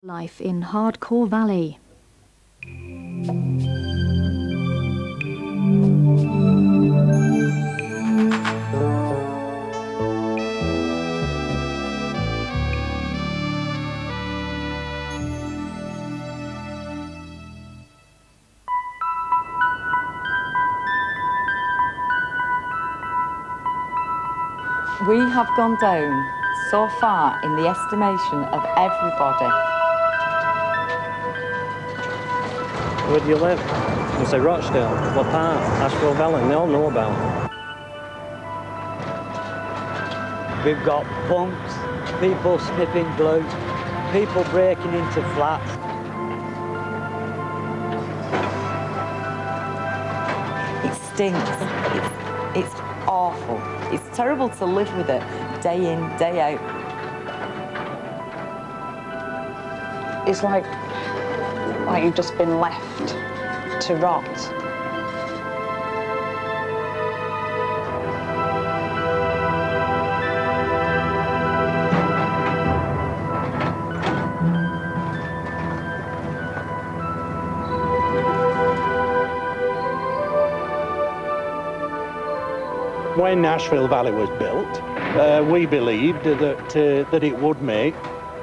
Life in Hardcore Valley. We have gone down so far in the estimation of everybody. Where do you live? You say Rochdale, what part? Ashfield Valley, they all know about. We've got punks, people sniffing glue, people breaking into flats. It stinks. It's awful. It's terrible to live with it day in, day out. It's like you've just been left to rot. When Ashfield Valley was built, we believed that it would make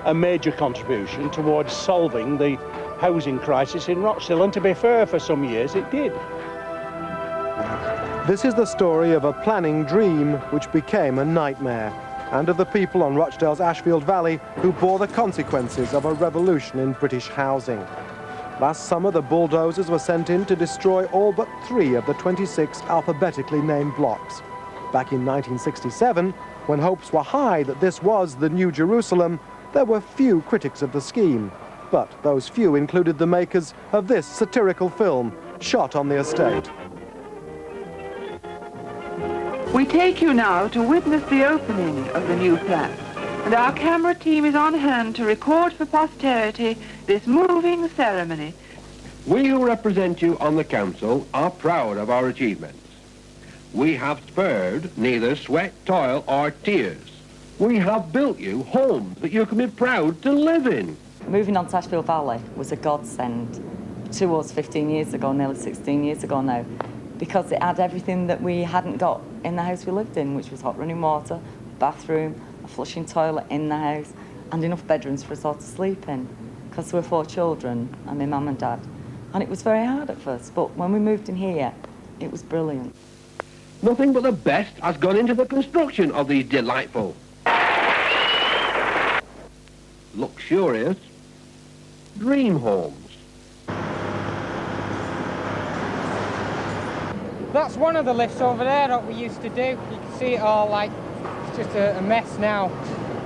a major contribution towards solving the housing crisis in Rochdale, and to be fair, for some years it did. This is the story of a planning dream which became a nightmare, and of the people on Rochdale's Ashfield Valley who bore the consequences of a revolution in British housing. Last summer, the bulldozers were sent in to destroy all but 3 of the 26 alphabetically named blocks. Back in 1967, when hopes were high that this was the New Jerusalem, there were few critics of the scheme. But those few included the makers of this satirical film, shot on the estate. We take you now to witness the opening of the new flat, and our camera team is on hand to record for posterity this moving ceremony. We who represent you on the council are proud of our achievements. We have spared neither sweat, toil or tears. We have built you homes that you can be proud to live in. Moving on to Ashfield Valley was a godsend to us 15 years ago, nearly 16 years ago now, because it had everything that we hadn't got in the house we lived in, which was hot running water, bathroom, a flushing toilet in the house, and enough bedrooms for us all to sleep in, because there were 4 children and my mum and dad. And it was very hard at first, but when we moved in here, it was brilliant. Nothing but the best has gone into the construction of these delightful, luxurious dream homes. That's one of the lifts over there that we used to do. You can see it all like, it's just a mess now.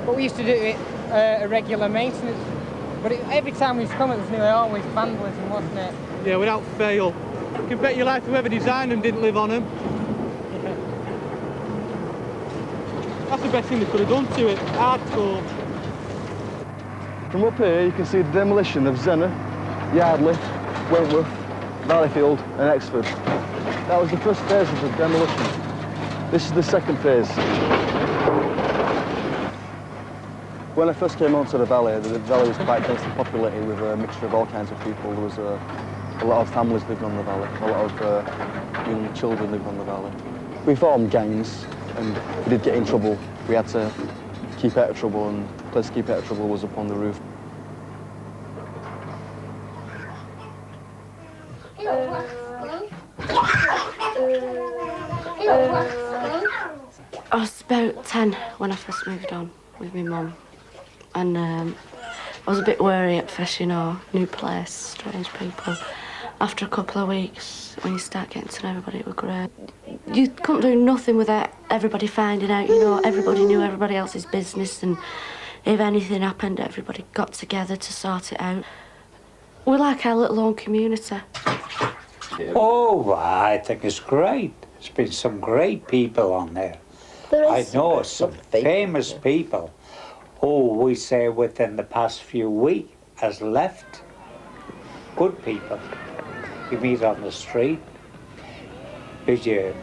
But we used to do it a regular maintenance. But every time we used to come, it was nearly always vandalism, wasn't it? Yeah, without fail. You can bet your life whoever designed them didn't live on them. Yeah. That's the best thing they could have done to it. Hardcore. From up here, you can see the demolition of Zenner, Yardley, Wentworth, Valleyfield and Exford. That was the first phase of the demolition. This is the second phase. When I first came onto the valley was quite densely populated with a mixture of all kinds of people. There was a lot of families lived on the valley, a lot of young children lived on the valley. We formed gangs and we did get in trouble. We had to keep out of trouble, and the place to keep out of trouble was up on the roof. I was about 10 when I first moved on with my mum, and I was a bit wary at first, you know, new place, strange people. After a couple of weeks, when you start getting to know everybody, it was great. You couldn't do nothing without everybody finding out, you know, everybody knew everybody else's business, and if anything happened, everybody got together to sort it out. We're like our little own community. Oh, I think it's great. There's been some great people on there. I know some famous people who we say within the past few weeks has left. Good people. You meet on the street, bid you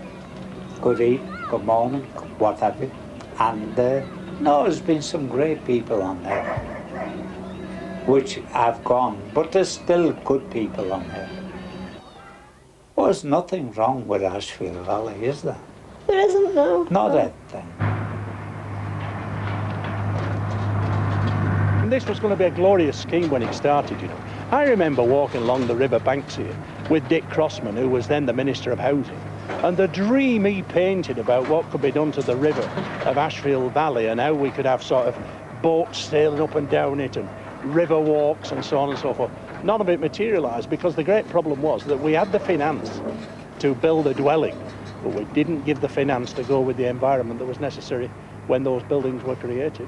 good evening, good morning, what have you. And no, there's been some great people on there. which have gone, but there's still good people on there. Well, there's nothing wrong with Ashfield Valley, is there? There isn't, no. Not a thing. And this was going to be a glorious scheme when it started, you know. I remember walking along the river banks here with Dick Crossman, who was then the Minister of Housing, and the dream he painted about what could be done to the river of Ashfield Valley and how we could have sort of boats sailing up and down it and river walks and so on and so forth. None of it materialised because the great problem was that we had the finance to build a dwelling, but we didn't give the finance to go with the environment that was necessary when those buildings were created.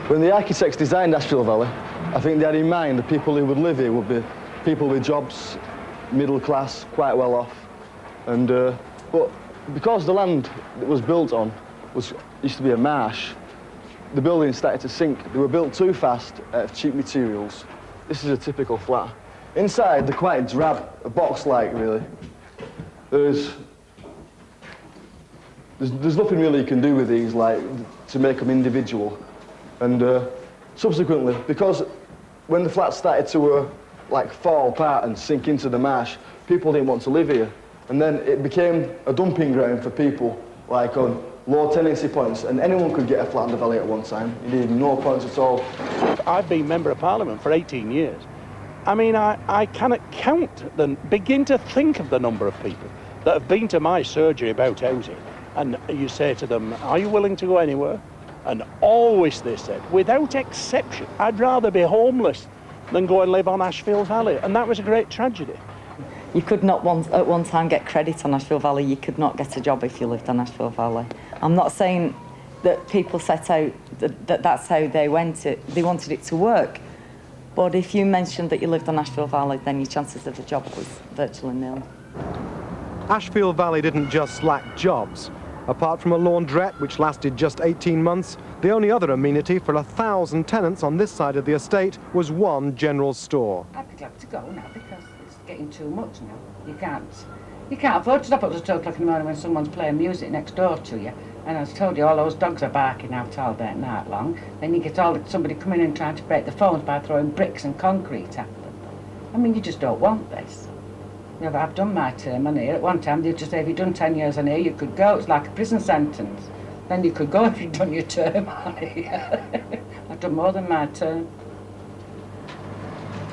When the architects designed Ashfield Valley, I think they had in mind the people who would live here would be people with jobs, middle class, quite well off. And but because the land that was built on used to be a marsh, the buildings started to sink. They were built too fast out of cheap materials. This is a typical flat. Inside, they're quite drab, a box-like, really. There's nothing really you can do with these, like, to make them individual. And subsequently, because when the flats started to, like, fall apart and sink into the marsh, people didn't want to live here. And then it became a dumping ground for people, like, on low tenancy points, and anyone could get a flat in the valley at one time. You needed no points at all. I've been Member of Parliament for 18 years. I mean, I cannot begin to think of the number of people that have been to my surgery about housing, and you say to them, are you willing to go anywhere? And always they said, without exception, I'd rather be homeless than go and live on Ashfield Valley, and that was a great tragedy. You could not at one time get credit on Ashfield Valley. You could not get a job if you lived on Ashfield Valley. I'm not saying that people set out that's how they wanted it to work. But if you mentioned that you lived on Ashfield Valley, then your chances of a job was virtually nil. Ashfield Valley didn't just lack jobs. Apart from a laundrette, which lasted just 18 months, the only other amenity for 1,000 tenants on this side of the estate was one general store. I'd be glad to go now because it's getting too much now. You can't afford to stop up till 2 o'clock in the morning when someone's playing music next door to you. And as I told you, all those dogs are barking out all day night long. Then you get somebody coming in trying to break the phones by throwing bricks and concrete at them. I mean, you just don't want this. You know, I've done my term on here. At one time, they just say, if you've done 10 years on here, you could go. It's like a prison sentence. Then you could go if you've done your term on here. I've done more than my term.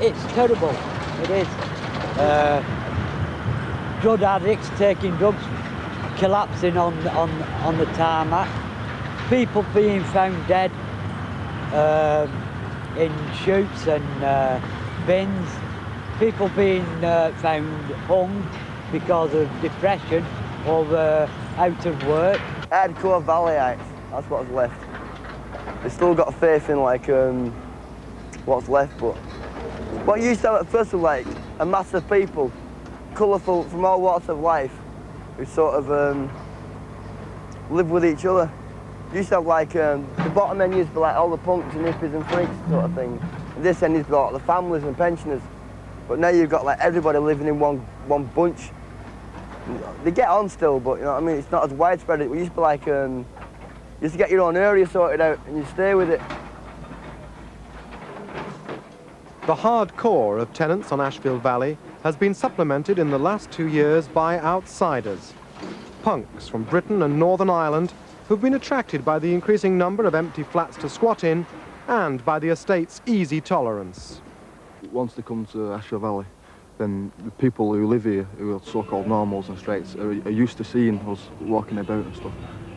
It's terrible. It is. Drug addicts taking drugs, collapsing on the tarmac, people being found dead in chutes and bins, people being found hung because of depression or out of work. Hardcore Valleyites, that's what's left. They still got faith in like what's left, but what used to have at first was like a mass of people, colourful from all walks of life, who sort of live with each other. Used to have like the bottom end used to be like all the punks and hippies and freaks sort of thing. And this end used to be like the families and pensioners. But now you've got like everybody living in one bunch. They get on still, but you know what I mean, it's not as widespread. It used to be like you used to get your own area sorted out and you stay with it. The hard core of tenants on Ashfield Valley has been supplemented in the last 2 years by outsiders. Punks from Britain and Northern Ireland who've been attracted by the increasing number of empty flats to squat in and by the estate's easy tolerance. Once they come to Ashfield Valley, then the people who live here, who are so-called normals and straights, are used to seeing us walking about and stuff.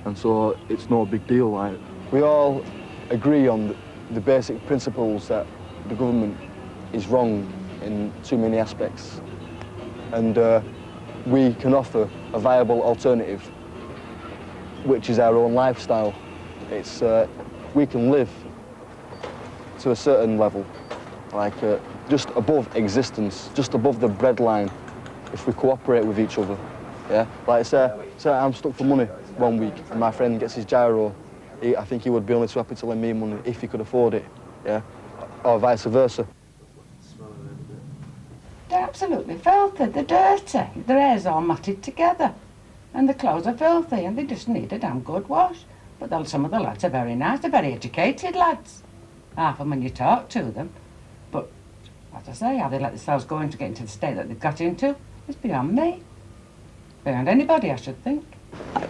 And so it's no big deal. Like, we all agree on the basic principles that the government is wrong in too many aspects. And we can offer a viable alternative, which is our own lifestyle. It's, we can live to a certain level, like just above existence, just above the breadline, if we cooperate with each other. Yeah, like say I'm stuck for money 1 week and my friend gets his gyro, I think he would be only too happy to lend me money if he could afford it, yeah, or vice versa. They're absolutely filthy, they're dirty, their hair's all matted together and the clothes are filthy and they just need a damn good wash. But some of the lads are very nice, they're very educated lads. Half of them when you talk to them. But, as I say, how they let themselves go into getting to the state that they've got into is beyond me. Beyond anybody, I should think.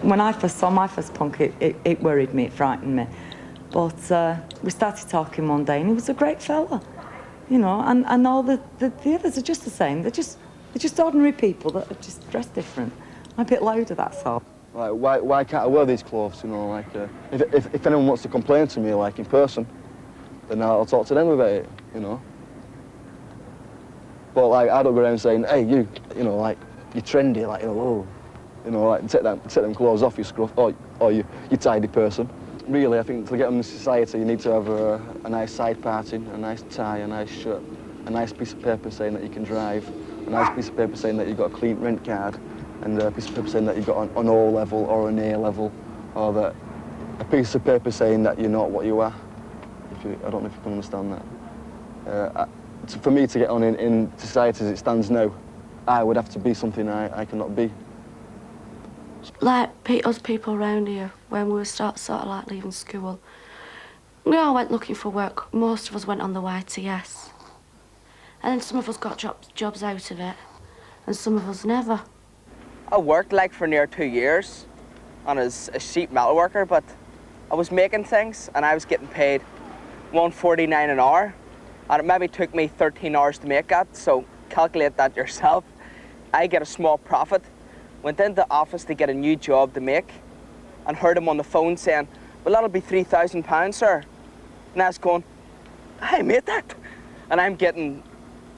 When I first saw my first punk, it worried me, it frightened me. But we started talking one day and he was a great fella. You know, and all the others are just the same. They're just ordinary people that are just dressed different. I'm a bit louder, that's all. Like, why can't I wear these clothes, you know, like, if anyone wants to complain to me, like, in person, then I'll talk to them about it, you know. But, like, I don't go around saying, hey, you know, like, you're trendy, like, you know, like, take them clothes off, you scruff, or you tidy person. Really, I think to get on in society, you need to have a nice side parting, a nice tie, a nice shirt, a nice piece of paper saying that you can drive, a nice piece of paper saying that you've got a clean rent card, and a piece of paper saying that you've got an O level or an A level, or that a piece of paper saying that you're not what you are. I don't know if you can understand that. For me to get on in society as it stands now, I would have to be something I cannot be. Like us people around here, when we were sort of like leaving school, we all went looking for work. Most of us went on the YTS. And then some of us got jobs out of it, and some of us never. I worked like for near 2 years on as a sheet metal worker, but I was making things and I was getting paid $1.49 an hour. And it maybe took me 13 hours to make that, so calculate that yourself. I get a small profit. Went into the office to get a new job to make and heard him on the phone saying, well, that'll be £3,000, sir. And I was going, I made that. And I'm getting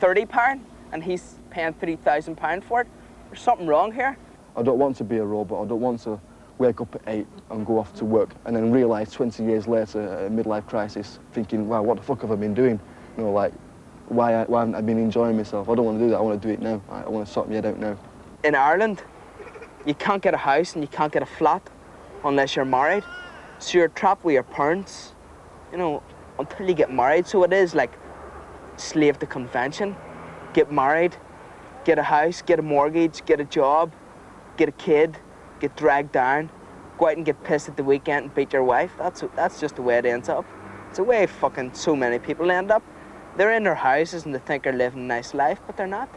£30 and he's paying £3,000 for it. There's something wrong here. I don't want to be a robot. I don't want to wake up at 8 and go off to work and then realise 20 years later, a midlife crisis, thinking, wow, what the fuck have I been doing? You know, like, why haven't I been enjoying myself? I don't want to do that. I want to do it now. I want to sort my head out now. In Ireland, you can't get a house and you can't get a flat unless you're married. So you're trapped with your parents, you know, until you get married. So it is like slave to convention. Get married, get a house, get a mortgage, get a job, get a kid, get dragged down, go out and get pissed at the weekend and beat your wife. That's just the way it ends up. It's the way fucking so many people end up. They're in their houses and they think they're living a nice life, but they're not.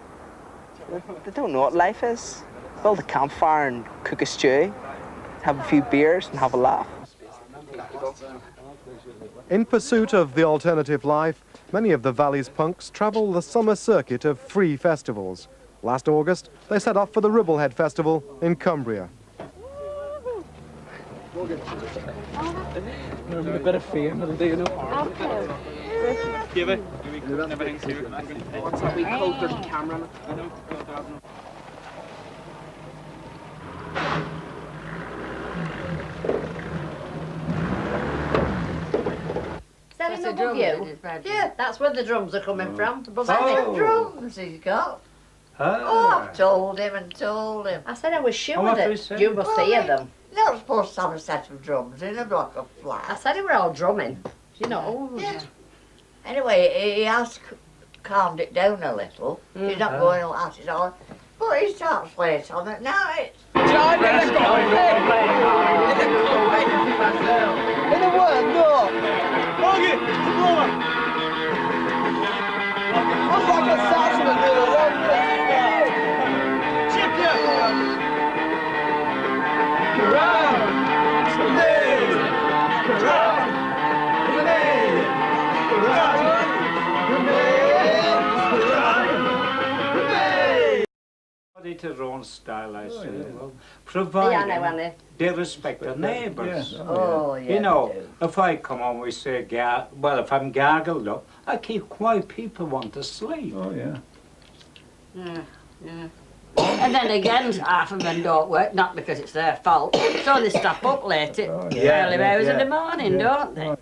They don't know what life is. Build a campfire and cook a stew, have a few beers and have a laugh. In pursuit of the alternative life, many of the Valley's punks travel the summer circuit of free festivals. Last August, they set off for the Ribblehead Festival in Cumbria. A bit of fame, it'll do, you know. Give it. What's that we call the camera? Is that in the buggy? Yeah, that's where the drums are coming from. The drums he's got. Oh, I've told him and told him. I said I was sure that you must hear them. You're not supposed to have a set of drums in a block of flats. I said they were all drumming. You know. Yeah. Anyway, he has calmed it down a little. He's not going at it all. But he starts playing on it now. It's... John, in the word, no! Bogey, blow him! What's like a sausage do? Chip ya! Their own style, I say. Well, providing they respect their neighbours. You know, if I come home, we say, well, if I'm gargled up, I keep quiet. People want to sleep. Oh, yeah. Yeah. And then again, half of them don't work, not because it's their fault. So they stop up late at early hours in the morning, don't they?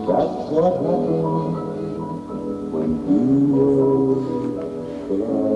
That's what happened when you were alive.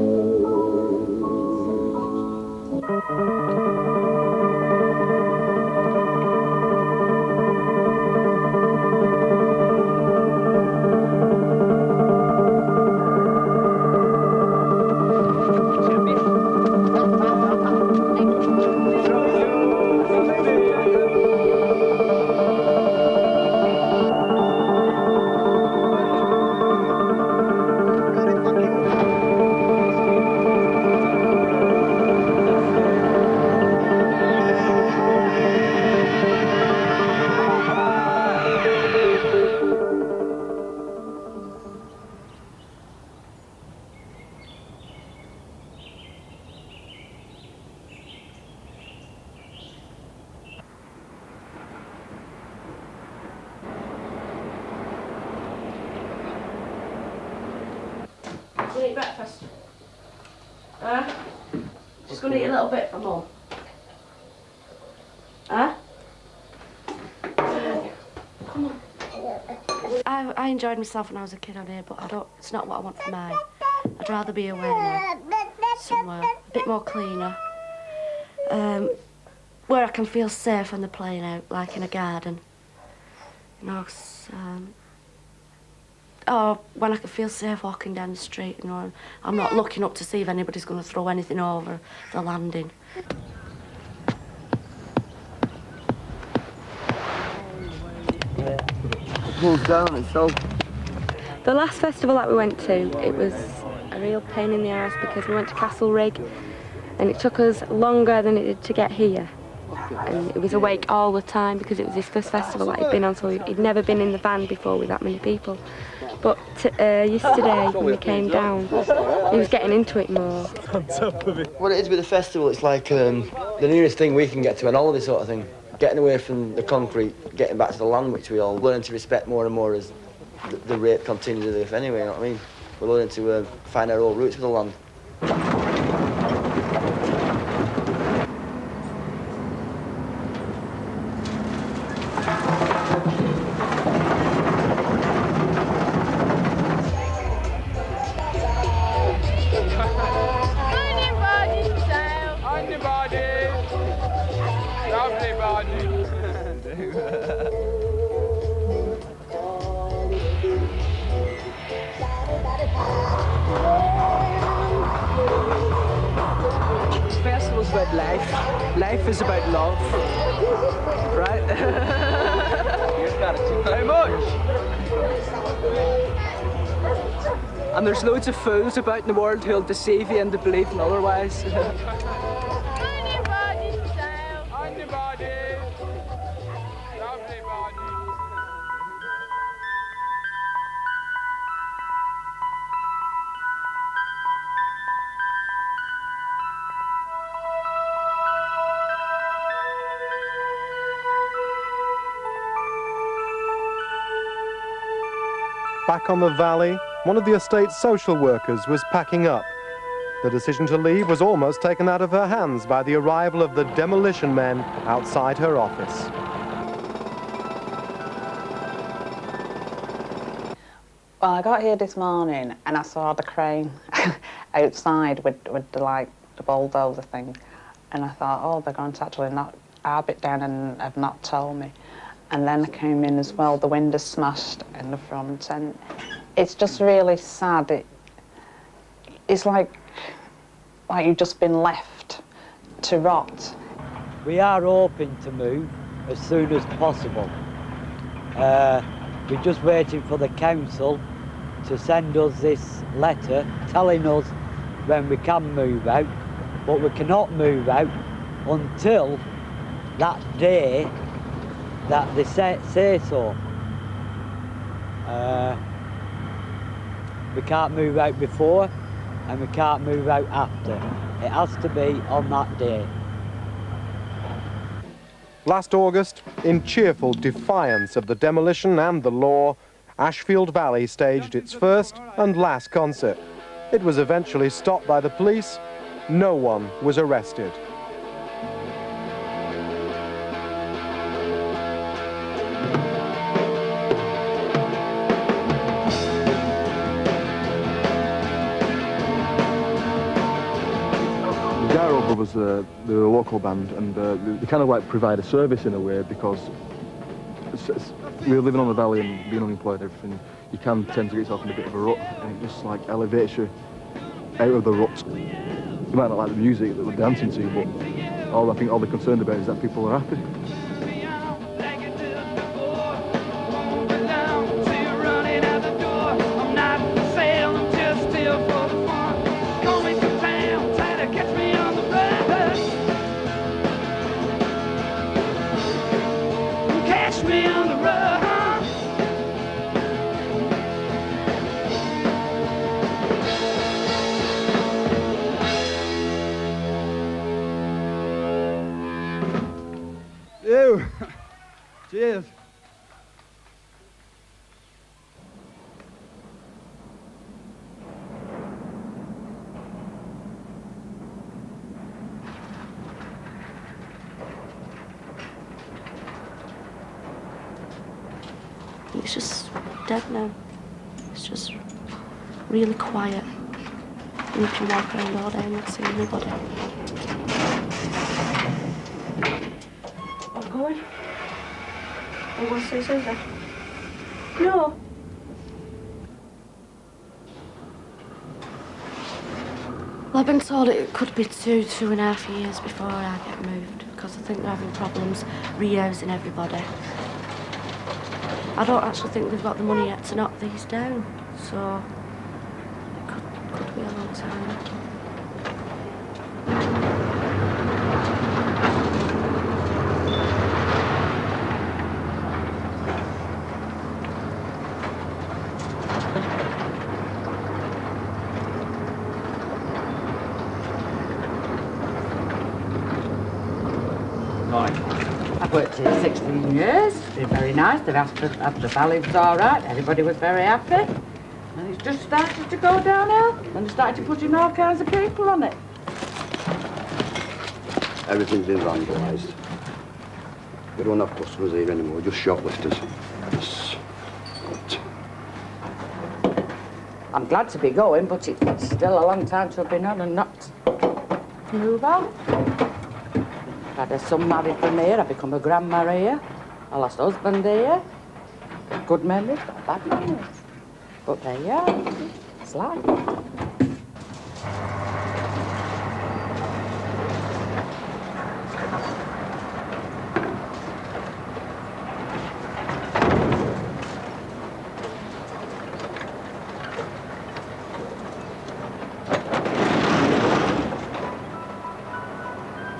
Gonna eat breakfast? Huh? Just gonna eat a little bit for Mum. Huh? Come on. I enjoyed myself when I was a kid on here, but it's not what I want for mine. I'd rather be away now, somewhere a bit more cleaner, where I can feel safe when they're playing out, like in a garden. You know, or when I can feel safe walking down the street, you know, and I'm not looking up to see if anybody's going to throw anything over the landing. It pulls down itself. The last festival that we went to, it was a real pain in the arse because we went to Castle Rig and it took us longer than it did to get here. And it was awake all the time because it was his first festival that he'd been on, so he'd never been in the van before with that many people. But yesterday, when we came down, he was getting into it more. What it is with the festival, it's like the nearest thing we can get to an holiday sort of thing. Getting away from the concrete, getting back to the land, which we all learn to respect more and more as the rate continues to live anyway, you know what I mean? We're learning to find our old roots with the land. Festival's about life. Life is about love. Right? Very much. And there's loads of fools about in the world who'll deceive you into believing otherwise. Back on the valley, one of the estate's social workers was packing up. The decision to leave was almost taken out of her hands by the arrival of the demolition men outside her office. Well, I got here this morning and I saw the crane outside with the bulldozer thing, and I thought, oh, they're going to actually knock our bit down and have not told me. And then I came in as well, the windows smashed in the front, and it's just really sad. It's like you've just been left to rot. We are hoping to move as soon as possible. We're just waiting for the council to send us this letter telling us when we can move out, but we cannot move out until that day that they say so. We can't move out before and we can't move out after. It has to be on that day. Last August, in cheerful defiance of the demolition and the law, Ashfield Valley staged its first and last concert. It was eventually stopped by the police. No one was arrested. was the local band, and they kind of like provide a service in a way, because we're living on the valley and being unemployed and everything, you can tend to get yourself in a bit of a rut, and it just like elevates you out of the rut. You might not like the music that we're dancing to, but I think all they're concerned about is that people are happy. Ew. Cheers. It's just dead now. It's just really quiet. And you can walk around all day and not see anybody. I'm going. I'm going to see Susan. No. Well, I've been told it could be 2.5 years before I get moved, because I think they're having problems rehousing everybody. I don't actually think they've got the money yet to knock these down, so it could be a long time. I've worked here 16 years. It's been very nice. After the valley was all right, everybody was very happy. And it's just started to go downhill. And they started to put in all kinds of people on it. Everything's been vandalised. We don't have customers here anymore, just shoplifters. I'm glad to be going, but it's still a long time to have been on and not move on. I had a son married from here, I become a grandma here. I lost husband here. Good memories, but bad memories. But there you are, it's life.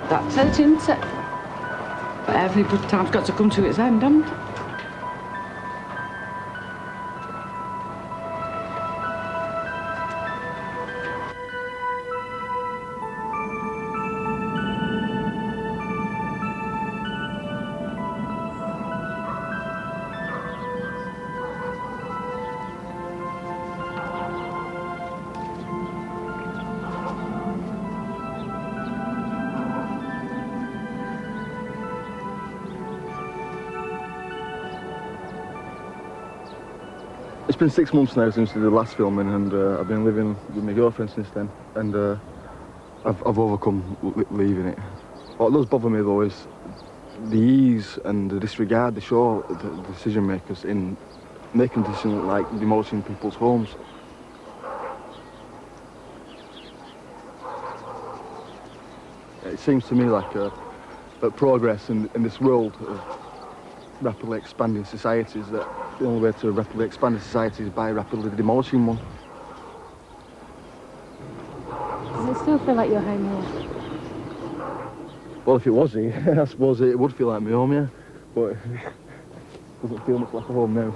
That's it, isn't it? But every good time's got to come to its end, hasn't it? It's been 6 months now since the last filming, and I've been living with my girlfriend since then, and I've overcome leaving it. What does bother me though is the ease and the disregard they show the decision makers in making decisions like demolishing people's homes. It seems to me like that progress in this world of rapidly expanding societies, that the only way to rapidly expand a society is by rapidly demolishing one. Does it still feel like you're home here? Well, if it was here, I suppose it would feel like my home, yeah. But it doesn't feel much like a home now.